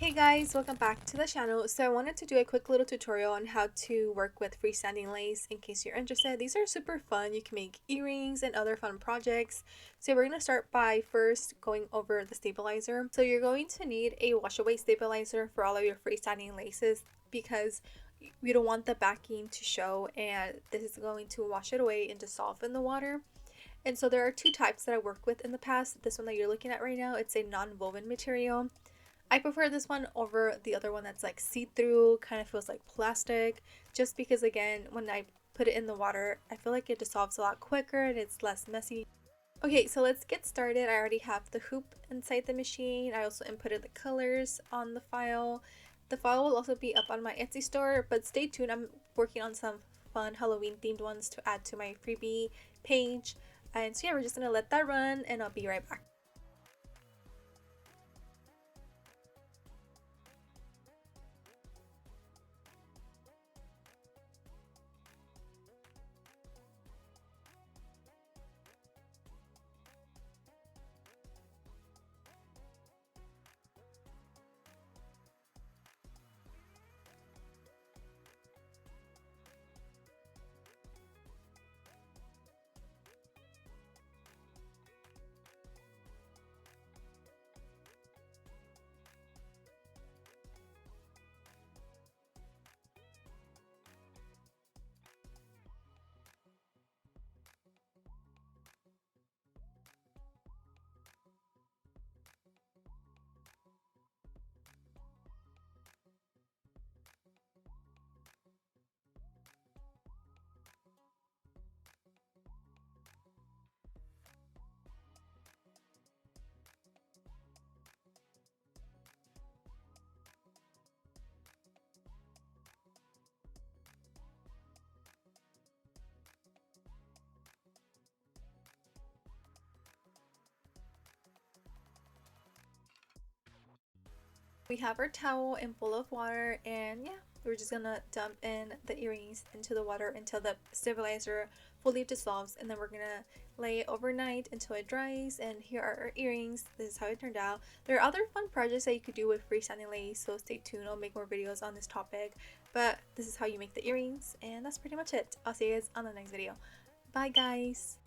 Hey guys, welcome back to the channel. So I wanted to do a quick little tutorial on how to work with freestanding lace in case you're interested. These are super fun. You can make earrings and other fun projects. So we're going to start by first going over the stabilizer. So you're going to need a wash away stabilizer for all of your freestanding laces because we don't want the backing to show, and this is going to wash it away and dissolve in the water. And so there are two types that I worked with in the past. This one that you're looking at right now, it's a non-woven material. I prefer this one over the other one that's like see-through, kind of feels like plastic, just because again, when I put it in the water, I feel like it dissolves a lot quicker and it's less messy. Okay, so let's get started. I already have the hoop inside the machine. I also inputted the colors on the file. The file will also be up on my Etsy store, but stay tuned. I'm working on some fun Halloween themed ones to add to my freebie page. And so yeah, we're just gonna let that run and I'll be right back. We have our towel and bowl of water, and yeah, we're just gonna dump in the earrings into the water until the stabilizer fully dissolves, and then we're gonna lay it overnight until it dries. And here are our earrings. This is how it turned out. There are other fun projects that you could do with freestanding lace, so stay tuned. I'll make more videos on this topic, but this is how you make the earrings, and that's pretty much it. I'll see you guys on the next video. Bye guys.